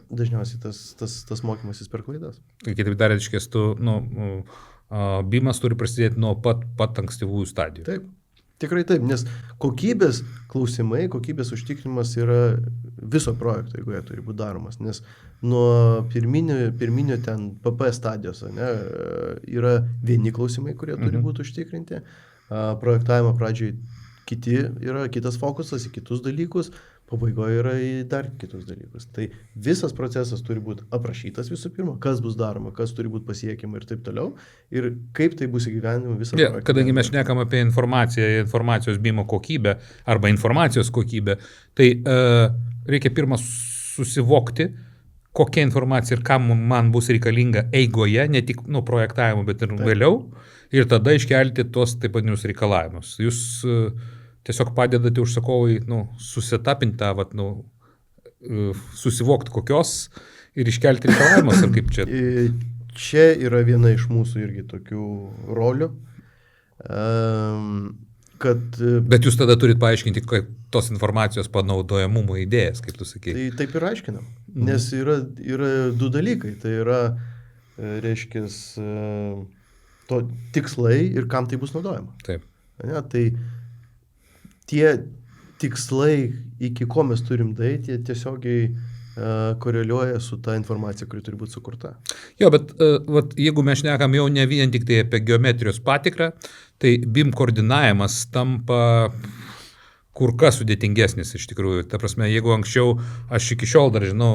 dažniausiai tas mokymasis per klaidas. Kitaip tariant, iškės tu, BIM-as turi prasidėti nuo pat ankstyvųjų stadijų. Taip, tikrai taip, nes kokybės klausimai, kokybės užtikrinimas yra viso projekto, jeigu jie turi būti daromas, nes nuo pirminio ten PP stadijos, ne, yra vieni klausimai, kurie turi būti užtikrinti, projektavimo pradžiai kitas fokusas į kitus dalykus, pabaigoje yra į dar kitus dalykus. Tai visas procesas turi būti aprašytas visų pirma, kas bus daroma, kas turi būti pasiekiama ir taip toliau, ir kaip tai bus įgyvendinama visą projektą. Kadangi mes šnekam apie informacijos BIM kokybę arba informacijos kokybę, tai reikia pirmą susivokti, kokia informacija ir kam man bus reikalinga eigoje, ne tik projektavimo, bet ir vėliau, ir tada iškelti tos taip vadinius reikalavimus. Jūs tiesiog padedate užsakovai susitapinti tą, susivokti kokios ir iškelti reikalavimus, ar kaip čia? Čia yra viena iš mūsų irgi tokių rolių. Bet jūs tada turit paaiškinti, kaip tos informacijos panaudojamumo idėjas, kaip tu sakei. Tai taip ir aiškinam, nes yra du dalykai. Tai yra, reiškia, to tikslai ir kam tai bus naudojama. Taip. Ne, tai tie tikslai, iki ko mes turim daryti, jie tiesiogiai koreliuoja su ta informacija, kuri turi būti sukurta. Jo, bet jeigu mes šnekam jau ne vien tik tai apie geometrijos patikrą, tai BIM koordinavimas tampa kur kas sudėtingesnis iš tikrųjų. Ta prasme, jeigu anksčiau, aš iki šiol dar žinau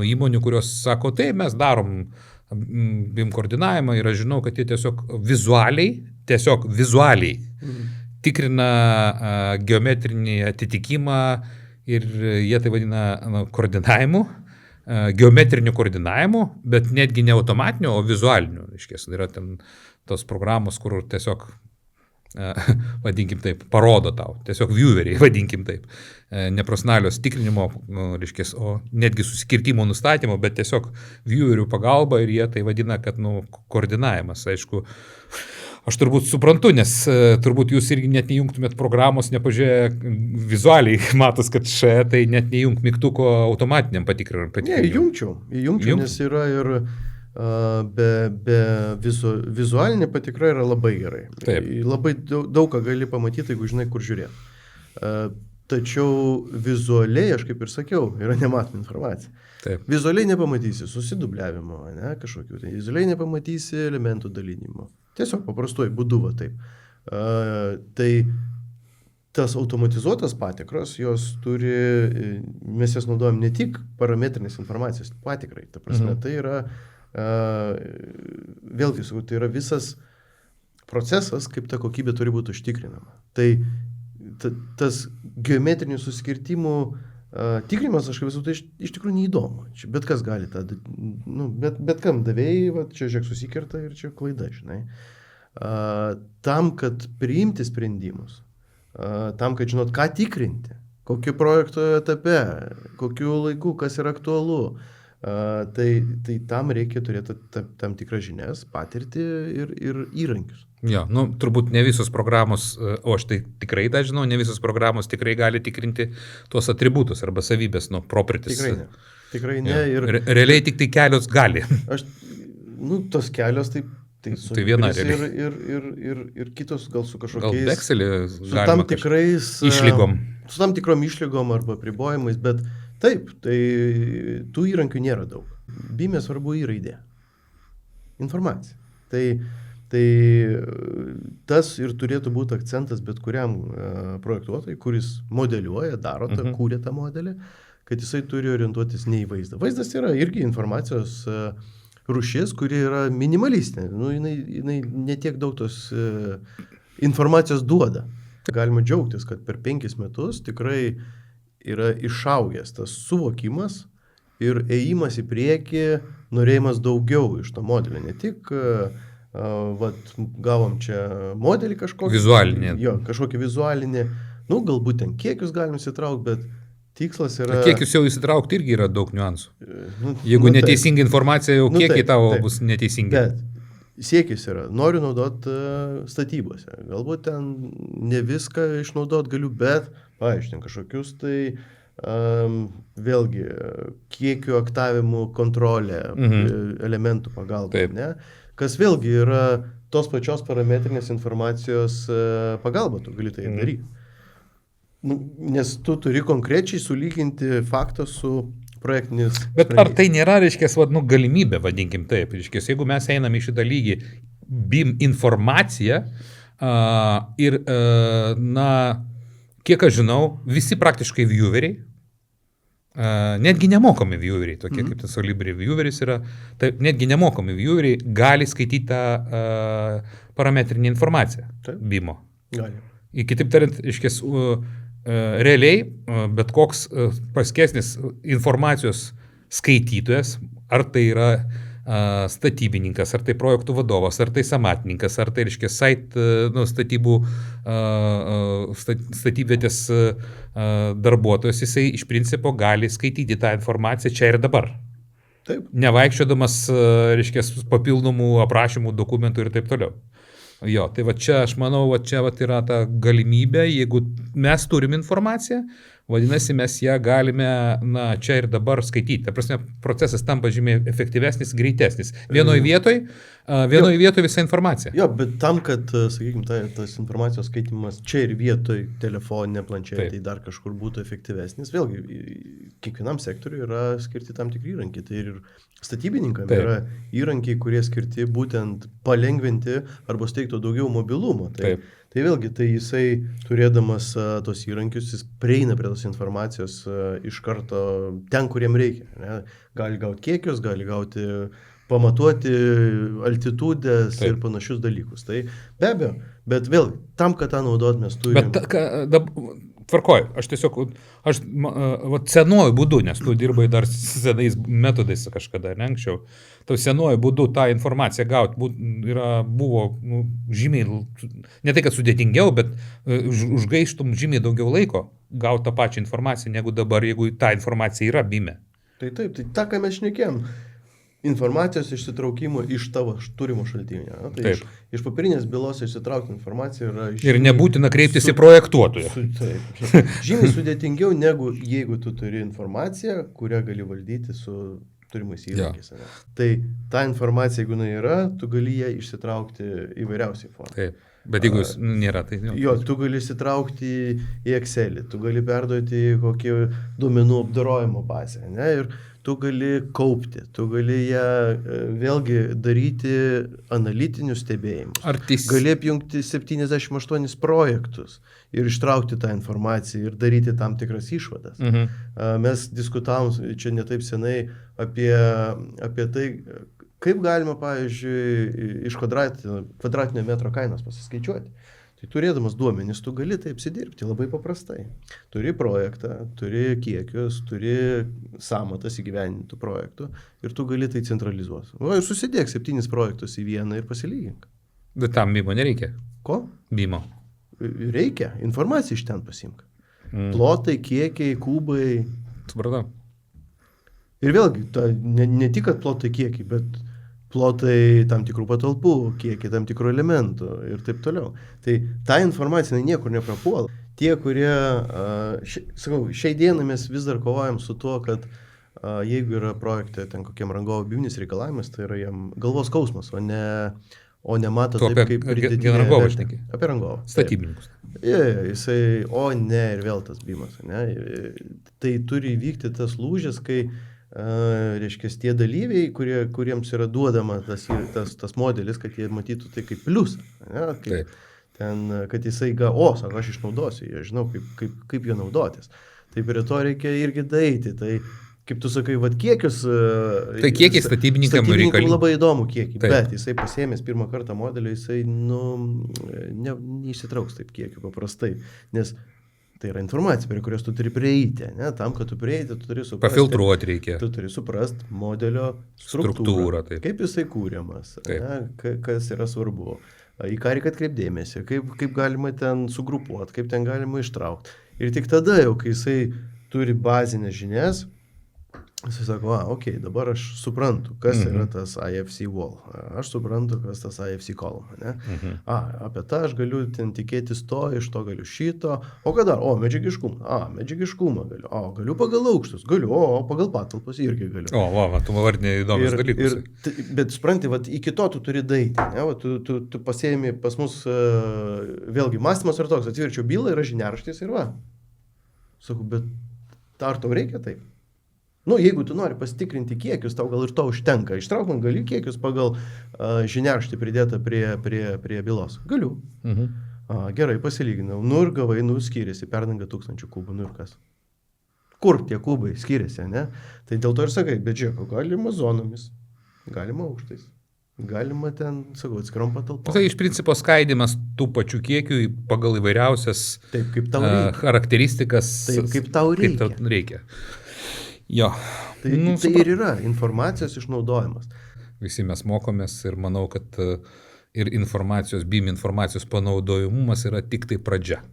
įmonių, kurios sako, tai mes darom BIM koordinavimą ir aš žinau, kad jie tiesiog vizualiai tikrina geometrinį atitikimą ir jie tai vadina koordinavimu, geometriniu koordinavimu, bet netgi ne automatiniu, o vizualiniu. Tai yra ten tos programos, kur tiesiog, vadinkim taip, parodo tau, tiesiog vieweriai, vadinkim taip, neprofesionalios tikrinimo, o netgi susikirtimo nustatymo, bet tiesiog viewerių pagalba ir jie tai vadina, kad koordinavimas, aišku. Aš turbūt suprantu, nes turbūt jūs irgi net neįjungtumėt programos, nepažiūrėję vizualiai, matos, kad tai net neįjungt migtuko automatiniam patikrinimui. Ne, įjungčiau, nes yra ir be vizualinė patikra yra labai gerai. Taip. Labai daug ką gali pamatyti, jeigu žinai, kur žiūrėti. Tačiau vizualiai, aš kaip ir sakiau, yra nematoma informacija. Taip. Vizualiai nepamatysi susidubliavimo, kažkokių. Vizualiai nepamatysi elementų dalinimo. Tiesiog paprastuoju būdu va taip. Tai tas automatizuotas patikros, jos turi, mes jas naudojam ne tik parametrinės informacijos patikrai. Ta prasme, tai yra, vėlgi, tai yra visas procesas, kaip ta kokybė turi būti užtikrinama. Tai tas geometrinių suskirtimų tikrinimas, aš visų tai iš tikrųjų neįdomu. Čia bet kas gali tą, bet kam davėjai, va, čia žiūrėk susikerta ir čia klaida, žinai. Tam, kad priimti sprendimus, tam, kad žinot, ką tikrinti, kokiu projekto etape, kokiu laiku, kas yra aktualu, tai tam reikia turėti tam tikrą žinias, patirtį ir įrankius. Jo, turbūt ne visos programos, o aš tai tikrai tą žinau, ne visos programos tikrai gali tikrinti tuos atributus arba savybės, properties. Tikrai ne. Ir realiai tik tai kelios gali. Tos kelios tai viena ir kitos gal su kažkokiais... Gal Excelį su tam tikrais... Išlygom. Su tam tikrom išlygom arba apribojimais, bet taip, tai tų įrankių nėra daug. BIM svarbu yra idėja. Informacija. Tai tas ir turėtų būti akcentas bet kuriam projektuotojui, kuris modeliuoja, daro tą, kūrė tą modelį, kad jisai turi orientuotis ne į vaizdą. Vaizdas yra irgi informacijos rūšis, kuri yra minimalistinė. Jinai netiek daug tos informacijos duoda. Galima džiaugtis, kad per 5 metus tikrai yra išaugęs tas suvokimas ir ėjimas į priekį, norėjimas daugiau iš to modelio. Ne tik gavom čia modelį kažkokį. Vizualinį. Jo, kažkokį vizualinį. Galbūt ten kiekius galim įsitraukti, bet tikslas yra... Kiekius jau įsitraukti irgi yra daug niuansų. Jeigu neteisinga informacija, jau kiekiai tavo bus neteisingi. Bet siekis yra, noriu naudoti statybose. Galbūt ten ne viską išnaudot galiu, bet, paaiškinti, kažkokius tai vėlgi kiekių aktavimų kontrolė, elementų pagalba. Ne? Kas vėlgi yra tos pačios parametrinės informacijos pagalba, tu gali tai daryti. Nu, nes tu turi konkrečiai sulyginti faktą su projektinis. Bet ar tai nėra, reiškia, galimybė, vadinkim taip, reiškia, jeigu mes einame į šitą lygį, BIM informacija ir, na, kiek aš žinau, visi praktiškai vieweriai, netgi nemokami vieweriai, tokie kaip tas Solibri vieweris yra, tai netgi nemokami vieweriai gali skaityti tą parametrinį informaciją BIM-o. Gali. Ir kitaip tariant, reiškia, realiai bet koks paskesnis informacijos skaitytojas, ar tai yra statybininkas, ar tai projektų vadovas, ar tai samatininkas, ar tai, reiškia, statybų statybvietės darbuotojas, jisai iš principo gali skaityti tą informaciją čia ir dabar. Taip. Nevaikščiodamas, reiškia, papildomų aprašymų, dokumentų ir taip toliau. Jo, tai va čia, aš manau, va čia va yra ta galimybė, jeigu mes turim informaciją, vadinasi, mes ją galime, na, čia ir dabar skaityti. Ta prasme, procesas tampa žymiai efektyvesnis, greitesnis. Vienoje vietoje visa informacija. Jo, bet tam, kad, sakykime, tas informacijos skaitimas čia ir vietoj telefoninė planšetė, tai dar kažkur būtų efektyvesnis, vėlgi, kiekvienam sektoriui yra skirti tam tikri įrankiai. Tai ir statybininkam yra įrankiai, kurie skirti būtent palengventi arba steigti daugiau mobilumo. Tai vėlgi, tai jisai turėdamas tos įrankius, jis prieina prie tos informacijos iš karto ten, kuriem reikia. Ne? Gali gauti kiekius, gali gauti pamatuoti altitudės ir panašius dalykus. Tai be abejo, bet vėlgi, tam, kad tą naudot mes turime. Bet tvarkoj, aš tiesiog, senuoju būdu, nes tu dirbai dar senais metodais kažkada, ne anksčiau, tau senuoju būdu tą informaciją gauti buvo žymiai, ne tai kad sudėtingiau, bet užgaištum žymiai daugiau laiko gauti tą pačią informaciją, negu dabar, jeigu ta informacija yra BIM-e. Tai taip, tai tą, ką mes šnekėjom, informacijos išsitraukimo iš tavo turimo šaltinio. Tai iš papirinės bylos išsitraukti informaciją yra žymiai... Ir nebūtina kreiptis į projektuotoją. Taip. Žymiai sudėtingiau, negu jeigu tu turi informaciją, kurią gali valdyti su turimais įrankiais. Tai ta informacija, jeigu jinai yra, tu gali ją išsitraukti įvairiausiai formą. Taip. Bet jeigu nėra, tai... Jo, tu gali įsitraukti į Excelį, tu gali perduoti kokį duomenų apdorojimo bazę, ne? Ir tu gali kaupti, tu gali ją vėlgi daryti analitinius stebėjimus. Gali apjungti 78 projektus ir ištraukti tą informaciją ir daryti tam tikras išvadas. Mes diskutavom čia netaip senai apie tai, kaip galima, pavyzdžiui, iš kvadratinio metro kainos pasiskaičiuoti. Tai turėdamas duomenis, tu gali tai apsidirbti labai paprastai. Turi projektą, turi kiekius, turi sąmatas įgyvendintų projektų ir tu gali tai centralizuoti. Ir susidėk 7 projektus į vieną ir pasilygink. Bet tam BIM-o nereikia. Ko? BIM-o. Reikia. Informaciją iš ten pasimk. Plotai, kiekiai, kubai. Supratau. Ir vėlgi, ne tik, kad plotai, kiekiai, bet plotai tam tikrų patalpų, kiekiai tam tikrų elementų ir taip toliau. Tai ta informacija niekur neprapuola. Tie, kurie, šiai dienai mes vis dar kovojam su tuo, kad jeigu yra projekte ten kokiam rangovo BIM-inis reikalavimas, tai yra jam galvos skausmas, o ne mato taip, kaip pridėtinė vertė. Apie rangovą. Statybininkus. Jisai, o ne, ir vėl tas BIM-as. Tai turi įvykti tas lūžis, kai reiškia, tie dalyviai, kuriems yra duodama tas modelis, kad jie matytų tai kaip pliusą. Kad jisai sako, aš išnaudosiu, jie žinau, kaip jie naudotis. Tai prie to reikia irgi daryti. Tai, kaip tu sakai, kiekius... Tai kiekiai statybininkam reikalingi. Labai įdomu kiekį, bet jisai pasiėmęs pirmą kartą modelį, jisai neišsitrauks taip kiekių paprastai, nes tai yra informacija, prie kurios tu turi prieiti. Ne? Tam, kad tu prieiti, tu turi suprasti. Pafiltruoti reikia. Tu turi suprasti modelio struktūrą. Kaip jisai kūriamas, kas yra svarbu, į ką reikia atkreipdėmėsi, kaip galima ten sugrupuoti, kaip ten galima ištraukti. Ir tik tada jau, kai jisai turi bazinės žinias, jisai sako, okei, dabar aš suprantu, kas yra tas IFC wall, aš suprantu, kas tas IFC column, ne? Apie tą aš galiu ten tikėtis to, iš to galiu šito, o ką dar, medžiagiškumą galiu, galiu pagal aukštus, galiu, pagal patalpas irgi galiu. Tu vardinė įdomus dalykus. Bet supranti, iki to tu turi daiti, ne? Tu pasiėmi pas mus, vėlgi, mąstymas yra toks, atvirčiau bylą yra žiniaraštis ir Sakau, bet ar tau reikia taip? Nu, jeigu tu nori pasitikrinti kiekius, tau gal ir to užtenka. Ištraukiant gali kiekius pagal žiniaraštį pridėtą prie bylos. Galiu. Gerai, pasilyginau. Nu ir gavai, skiriasi, perdanga 1000 kubų, nu ir kas? Kur tie kubai skiriasi, ne? Tai dėl to ir sakai, bet žiūrėk, galima zonomis, galima aukštais, galima ten, sakau, atskirom patalpom. Tai iš principo skaidimas tų pačių kiekių pagal įvairiausias Taip, kaip tau reikia. Charakteristikas. Taip, kaip tau reikia. Jo. Tai ir yra informacijos išnaudojimas. Visi mes mokomės ir manau, kad ir BIM informacijos panaudojimumas yra tik tai pradžia.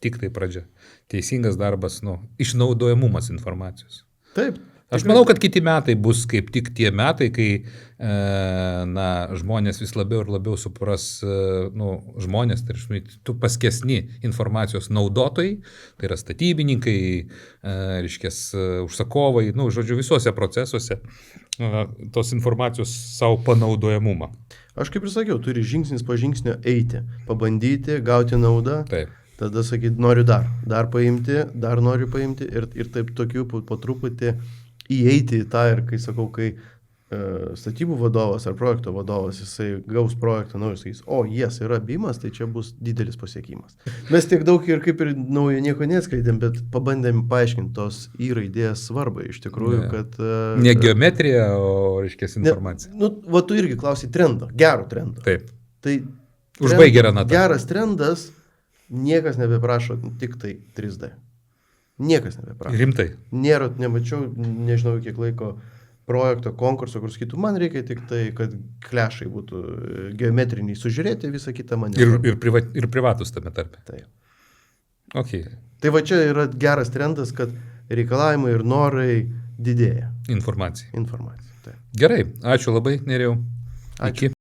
Tik tai pradžia. Teisingas darbas, išnaudojimumas informacijos. Taip. Aš manau, kad kiti metai bus kaip tik tie metai, kai žmonės vis labiau ir labiau supras, žmonės, tai tu paskesni informacijos naudotojai, tai yra statybininkai, užsakovai, žodžiu, visuose procesuose tos informacijos savo panaudojamumą. Aš kaip ir sakiau, turi žingsnis po žingsnio eiti, pabandyti, gauti naudą. Taip. Tada sakyti, noriu dar paimti, dar noriu paimti ir taip tokiu po truputį įeiti į tą ir kai sakau, kai statybų vadovas ar projekto vadovas, jisai gaus projektą naują ir sakys, yra BIM-as, tai čia bus didelis pasiekimas. Mes tiek daug ir kaip ir naujo nieko neskleidėm, bet pabandėm paaiškinti tos raidės svarbą iš tikrųjų, kad... Ne geometrija, o informacija. Va tu irgi klausai trendo, gero trendo. Taip. Tai užbaigė Renata. Geras trendas, niekas nebeprašo tik tai 3D. Niekas nebeprašo. Rimtai. Nėra, nemačiau, nežinau kiek laiko projekto, konkurso, kur sakytų, man reikia tik tai, kad klešai būtų geometriniai sužiūrėti, visą kitą man. Ir privatus tame tarpe. Taip. Okay. Tai va čia yra geras trendas, kad reikalavimai ir norai didėja. Informacija. Taip. Gerai, ačiū labai, Nerijau. Ačiū. Iki.